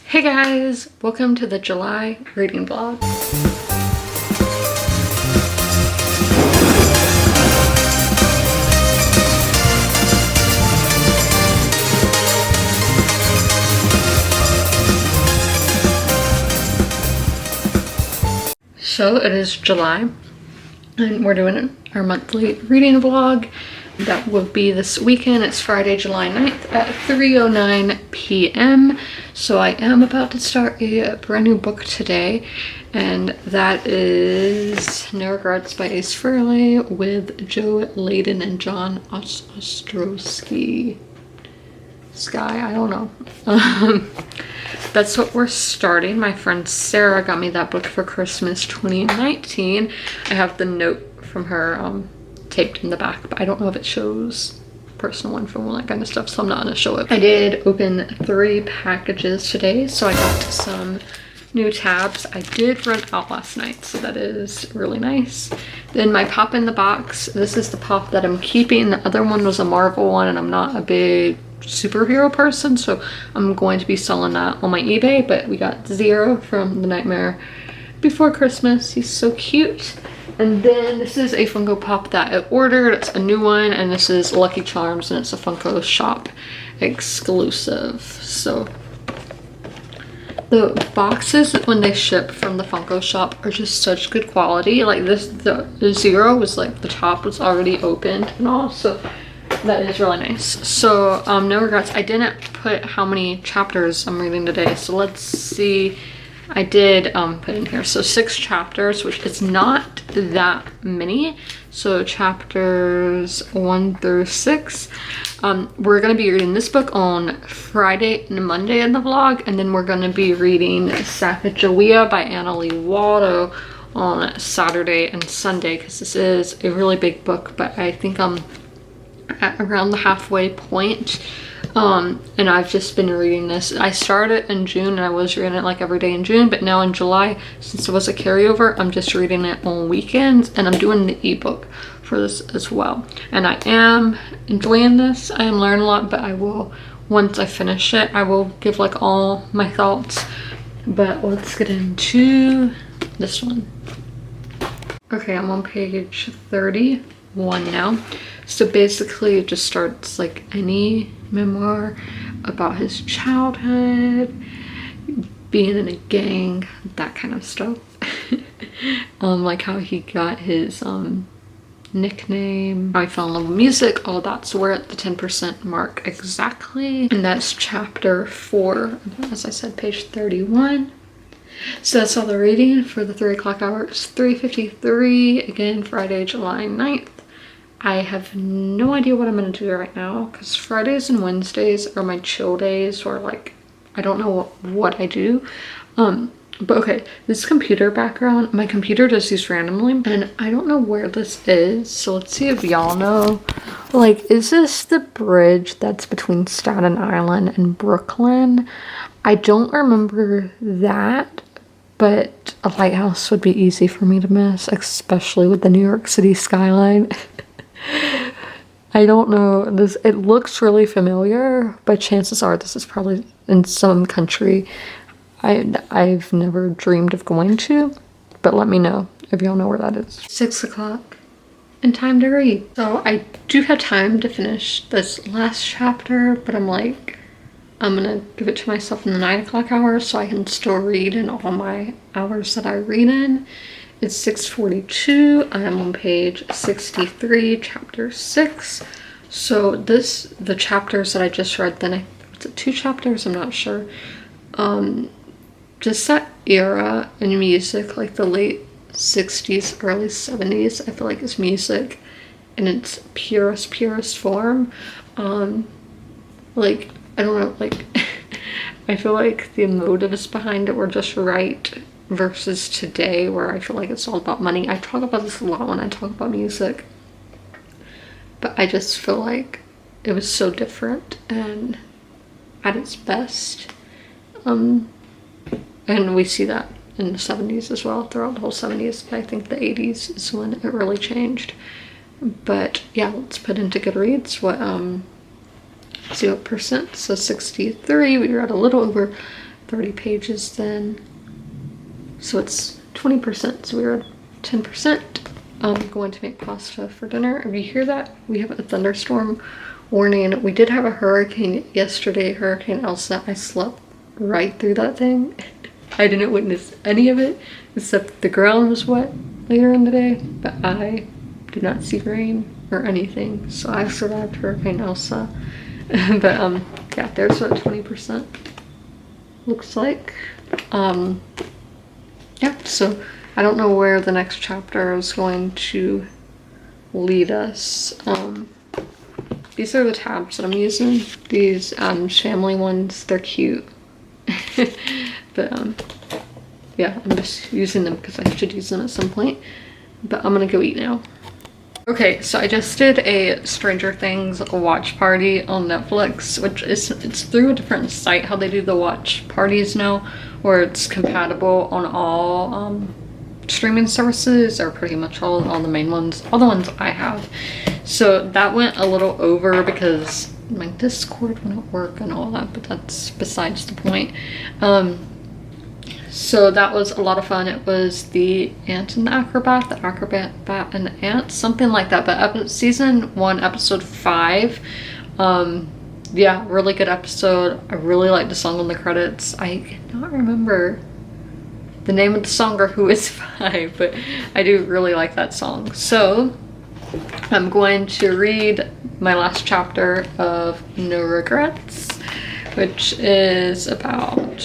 Hey guys, welcome to the July reading vlog. So it is July and we're doing our monthly reading vlog. That will be this weekend. It's Friday, July 9th at 3:09 p.m. So I am about to start a brand new book today, and that is No Regrets by Ace Frehley with Joe Layden and John Ostrowski. Sky, I don't know. That's what we're starting. My friend Sarah got me that book for Christmas 2019. I have the note from her taped in the back, but I don't know if it shows personal info and that kind of stuff, so I'm not gonna show it. I did open 3 packages today, so I got some new tabs. I did run out last night, so that is really nice. Then my pop in the box, this is the pop that I'm keeping. The other one was a Marvel one, and I'm not a big superhero person, so I'm going to be selling that on my eBay. But we got Zero from The Nightmare Before Christmas. He's so cute. And then this is a Funko Pop that I ordered. It's a new one, and this is Lucky Charms, and it's a Funko Shop exclusive. So the boxes when they ship from the Funko Shop are just such good quality. Like this, the Zero was like the top was already opened and all, so that is really nice. So no regrets. I didn't put how many chapters I'm reading today, so let's see. I did put in here, so 6 chapters, which is not that many. So chapters 1 through 6. We're going to be reading this book on Friday and Monday in the vlog, and then we're going to be reading Sacagawea by Annalee Waldo on Saturday and Sunday, because this is a really big book, but I think I'm at around the halfway point. And I've just been reading this. I started in June and I was reading it like every day in June, but now in July, since it was a carryover, I'm just reading it on weekends, and I'm doing the ebook for this as well. And I am enjoying this. I am learning a lot, but I will, once I finish it, I will give like all my thoughts. But let's get into this one. Okay, I'm on page 31 now. So basically it just starts like any memoir about his childhood, being in a gang, that kind of stuff. Like how he got his nickname, how he fell in love with music, all that. So we're at the 10% mark exactly, and that's chapter 4, as I said, page 31. So that's all the reading for the 3 o'clock hour. It's 3:53, again, Friday, July 9th. I have no idea what I'm gonna do right now, because Fridays and Wednesdays are my chill days, or like, I don't know what I do. But okay, this computer background, my computer does these randomly, and I don't know where this is, so let's see if y'all know. Like, is this the bridge that's between Staten Island and Brooklyn? I don't remember that, but a lighthouse would be easy for me to miss, especially with the New York City skyline. I don't know, this, it looks really familiar, but chances are this is probably in some country I've never dreamed of going to, but let me know if y'all know where that is. 6 o'clock and time to read. So I do have time to finish this last chapter, but I'm like, I'm gonna give it to myself in the 9 o'clock hour so I can still read in all my hours that I read in. It's 6:42. I am on page 63, chapter 6. So the chapters that I just read, then was it 2 chapters? I'm not sure. Just that era in music, like the late 60s, early 70s, I feel like it's music in its purest form. Like, I don't know, like, I feel like the motives behind it were just right, versus today where I feel like it's all about money. I talk about this a lot when I talk about music, but I just feel like it was so different and at its best. And we see that in the 70s as well, throughout the whole 70s, but I think the 80s is when it really changed. But yeah, let's put into Goodreads what 0%, so 63. We read a little over 30 pages then. So it's 20%, so we're at 10%. I'm going to make pasta for dinner. If you hear that, we have a thunderstorm warning. We did have a hurricane yesterday, Hurricane Elsa. I slept right through that thing. I didn't witness any of it, except the ground was wet later in the day, but I did not see rain or anything. So I survived Hurricane Elsa. But yeah, there's what 20% looks like. Yeah, so I don't know where the next chapter is going to lead us. These are the tabs that I'm using. These family ones, they're cute. But yeah, I'm just using them because I should use them at some point. But I'm gonna go eat now. Okay, so I just did a Stranger Things watch party on Netflix, which is, it's through a different site how they do the watch parties now, where it's compatible on all streaming services, or pretty much all the main ones, all the ones I have. So that went a little over because my Discord wouldn't work and all that, but that's besides the point. So that was a lot of fun. It was the Ant and the Acrobat and the Ant, something like that. But season 1, episode 5, yeah, really good episode. I really liked the song on the credits. I cannot remember the name of the song or who is 5, but I do really like that song. So I'm going to read my last chapter of No Regrets, which is about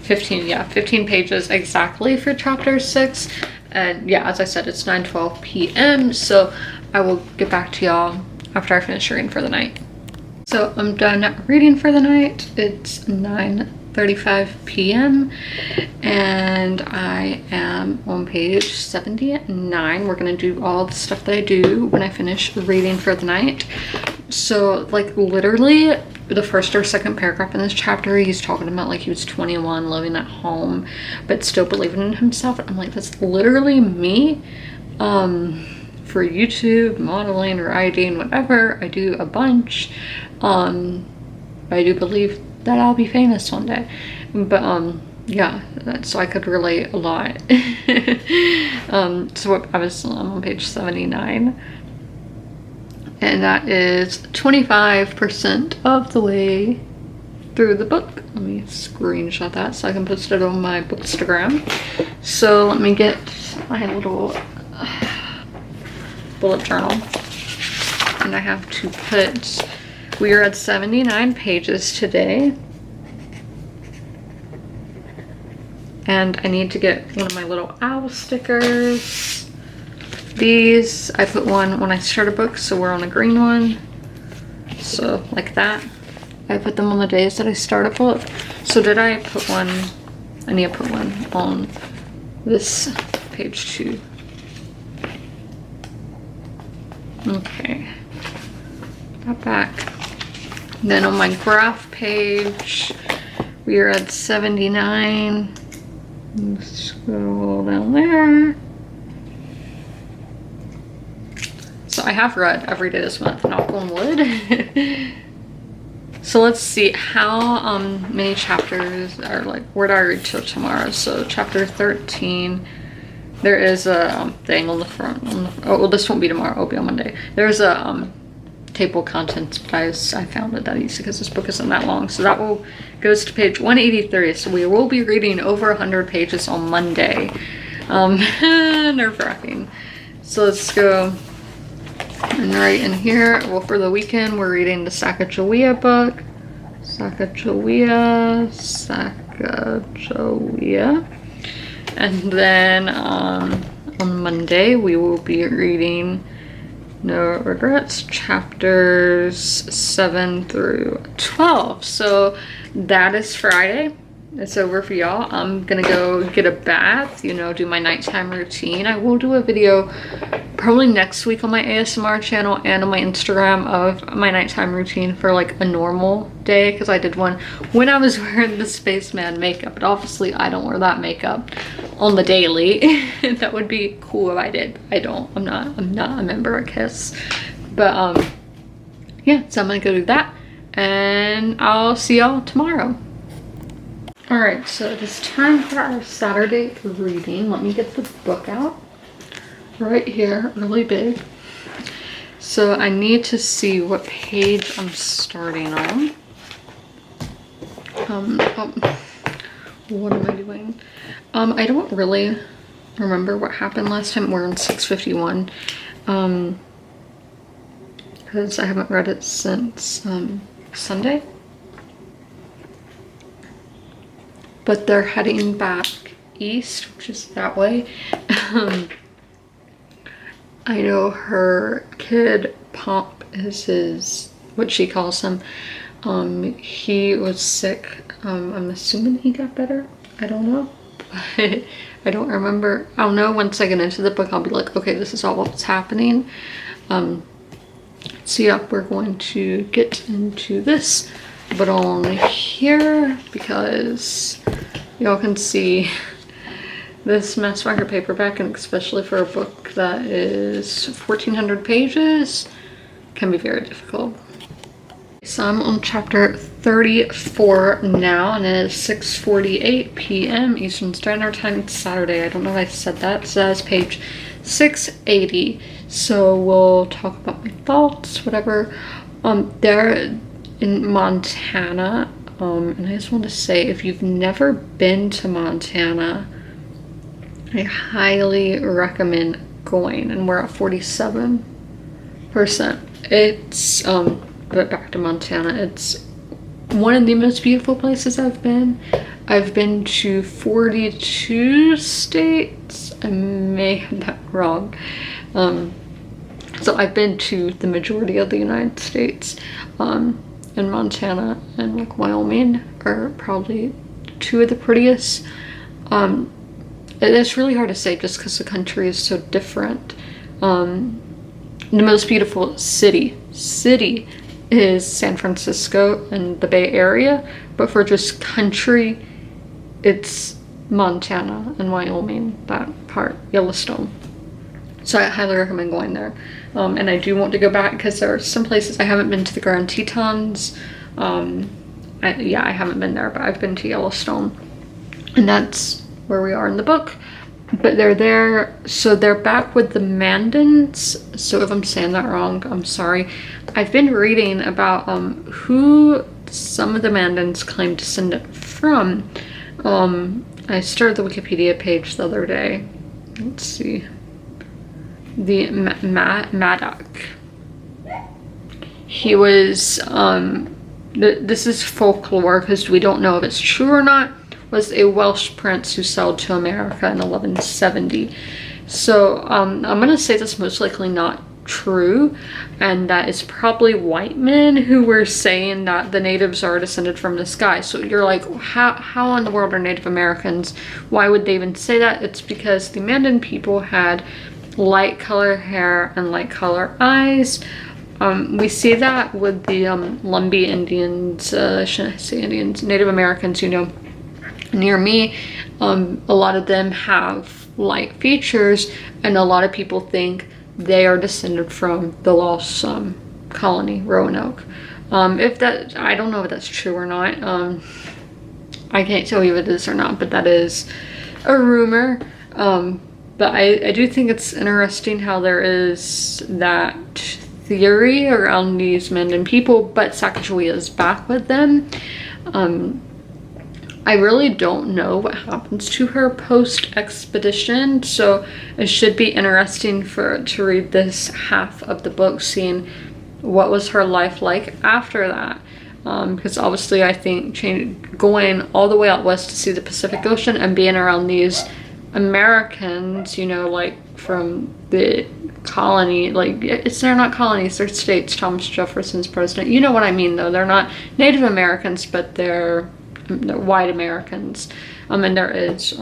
15 pages exactly for chapter 6. And yeah, as I said, it's 9:12 p.m. so I will get back to y'all after I finish reading for the night. So I'm done reading for the night. It's 9:35 p.m. and I am on page 79. We're gonna do all the stuff that I do when I finish reading for the night. So like literally the first or second paragraph in this chapter, he's talking about like he was 21, living at home, but still believing in himself. I'm like, that's literally me. For YouTube, modeling, writing, whatever, I do a bunch. I do believe that I'll be famous one day. But yeah, so I could relate a lot. So I'm on page 79. And that is 25% of the way through the book. Let me screenshot that so I can post it on my Bookstagram. So let me get my little bullet journal. And I have to put, we are at 79 pages today. And I need to get one of my little owl stickers. These, I put one when I start a book, so we're on a green one. So like that. I put them on the days that I start a book. So did I put one? I need to put one on this page too. Okay. That back. Then on my graph page, we are at 79. Let's scroll down there. So I have read every day this month, knock on wood. So let's see how many chapters are like, where do I read till tomorrow? So chapter 13, there is a thing on the front. Oh, well, this won't be tomorrow, it'll be on Monday. There's a table of contents, but I found it that easy because this book isn't that long. So that will goes to page 183. So we will be reading over 100 pages on Monday. Nerve-wracking. So let's go. And right in here, well, for the weekend, we're reading the Sacagawea book. Sacagawea. And then on Monday, we will be reading No Regrets, chapters 7 through 12. So that is Friday. It's over for y'all. I'm gonna go get a bath, you know, do my nighttime routine. I will do a video probably next week on my ASMR channel and on my Instagram of my nighttime routine for like a normal day, because I did one when I was wearing the spaceman makeup, but obviously I don't wear that makeup on the daily. That would be cool if I did. I don't. I'm not a member of KISS. But yeah, so I'm gonna go do that. and I'll see y'all tomorrow. All right, so it is time for our Saturday reading. Let me get the book out right here, really big. So I need to see what page I'm starting on. What am I doing? I don't really remember what happened last time. We're on 651. Because I haven't read it since Sunday. But they're heading back east, which is that way. I know her kid, Pomp is his, what she calls him. He was sick. I'm assuming he got better. I don't know. But I don't remember. I'll know once I get into the book. I'll be like, okay, this is all what's happening. So yeah, we're going to get into this, but only here because y'all can see this mass market paperback, and especially for a book that is 1,400 pages, can be very difficult. So I'm on chapter 34 now, and it is 6:48 p.m. Eastern Standard Time. It's Saturday. I don't know if I said that. It says page 680. So we'll talk about my thoughts, whatever. They're in Montana, and I just want to say, if you've never been to Montana, I highly recommend going. And we're at 47%. It's but back to Montana, it's one of the most beautiful places I've been. I've been to 42 states. I may have that wrong. So I've been to the majority of the United States. And Montana and like Wyoming are probably two of the prettiest. It's really hard to say just because the country is so different. The most beautiful city is San Francisco and the Bay Area, but for just country, it's Montana and Wyoming, that part, Yellowstone. So I highly recommend going there. And I do want to go back because there are some places I haven't been to. The Grand Tetons. I haven't been there, but I've been to Yellowstone, and that's where we are in the book. But they're there, so they're back with the Mandans. So if I'm saying that wrong, I'm sorry. I've been reading about who some of the Mandans claim descendant from. I started the Wikipedia page the other day. Let's see. The Madoc. He was, this is folklore because we don't know if it's true or not, was a Welsh prince who sailed to America in 1170. So I'm gonna say that's most likely not true, and that it's probably white men who were saying that the natives are descended from this guy. So you're like, how in the world are Native Americans? Why would they even say that? It's because the Mandan people had light color hair and light color eyes. We see that with the Lumbee Indians, shouldn't I say Indians, Native Americans, near me. A lot of them have light features, and a lot of people think they are descended from the lost colony, Roanoke. I don't know if that's true or not. I can't tell you if it is or not, but that is a rumor. But I do think it's interesting how there is that theory around these Mandan people, but Sacagawea is back with them. I really don't know what happens to her post-expedition, so it should be interesting to read this half of the book, seeing what was her life like after that. Because obviously I think going all the way out west to see the Pacific Ocean and being around these Americans, like from the colony, they're not colonies, they're states. Thomas Jefferson's president. You know what I mean, though. They're not Native Americans, but they're white Americans. And there is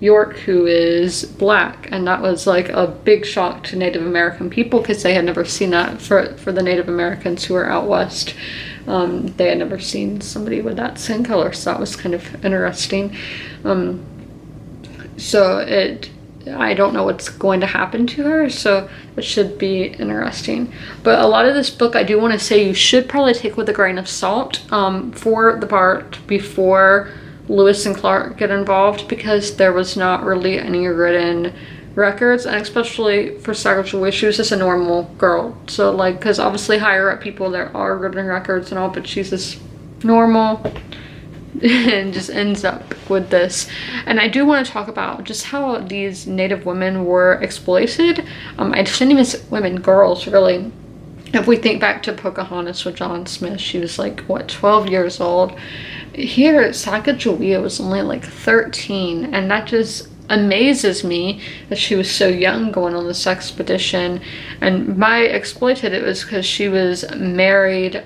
York, who is black, and that was like a big shock to Native American people because they had never seen that. For the Native Americans who are out west, they had never seen somebody with that skin color, so that was kind of interesting. So I don't know what's going to happen to her, so it should be interesting. But a lot of this book, I do want to say, you should probably take with a grain of salt for the part before Lewis and Clark get involved, because there was not really any written records, and especially for Sacagawea, she was just a normal girl. So like, because obviously higher up people there are written records and all, but she's just normal and just ends up with this. And I do want to talk about just how these Native women were exploited. I shouldn't even say women, girls, really. If we think back to Pocahontas with John Smith, she was like, what, 12 years old? Here, Sacagawea was only like 13, and that just amazes me that she was so young going on this expedition. And by exploited, it was because she was married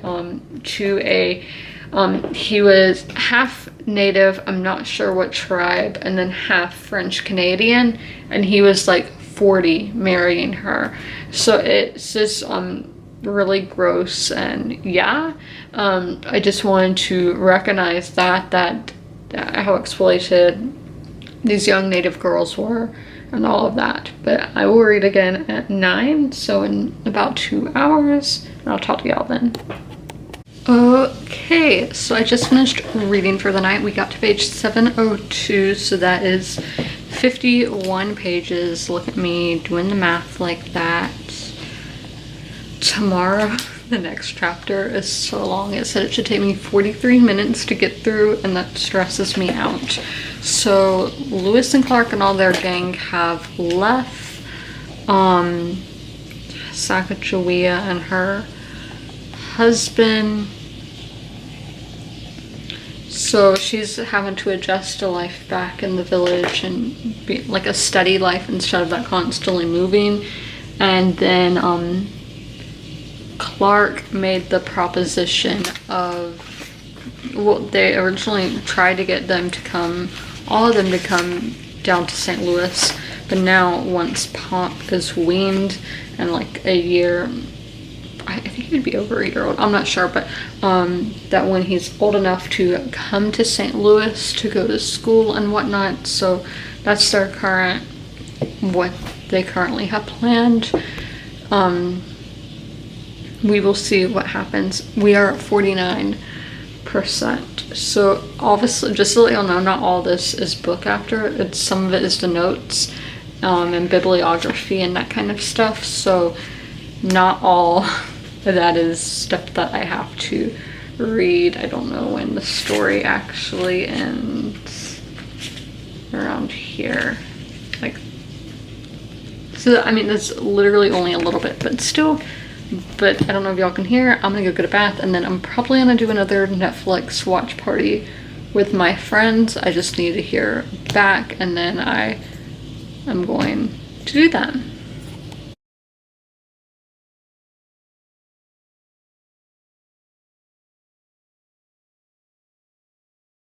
to a he was half Native, I'm not sure what tribe, and then half French Canadian, and he was like 40 marrying her. So it's just really gross. And yeah, I just wanted to recognize that how exploited these young Native girls were and all of that. But I will read again at 9, so in about 2 hours, and I'll talk to y'all then. Okay, so I just finished reading for the night. We got to page 702, so that is 51 pages. Look at me doing the math like that. Tomorrow, the next chapter is so long. It said it should take me 43 minutes to get through, and that stresses me out. So Lewis and Clark and all their gang have left Sacagawea and her husband. So she's having to adjust to life back in the village and be like a steady life instead of that constantly moving. And then Clark made the proposition of, well, they originally tried to get them to come, all of them to come down to St. Louis, but now once Pop is weaned and like a year, I think he'd be over a year old, I'm not sure, but that when he's old enough to come to St. Louis to go to school and whatnot. So that's their current, what they currently have planned. We will see what happens. We are at 49%. So obviously, just to let y'all know, not all this is book after. It's some of it is the notes and bibliography and that kind of stuff. So not all that is stuff that I have to read. I don't know when the story actually ends. Around here. Like, so I mean, that's literally only a little bit, but still. But I don't know if y'all can hear. I'm gonna go get a bath, and then I'm probably gonna do another Netflix watch party with my friends. I just need to hear back, and then I am going to do that.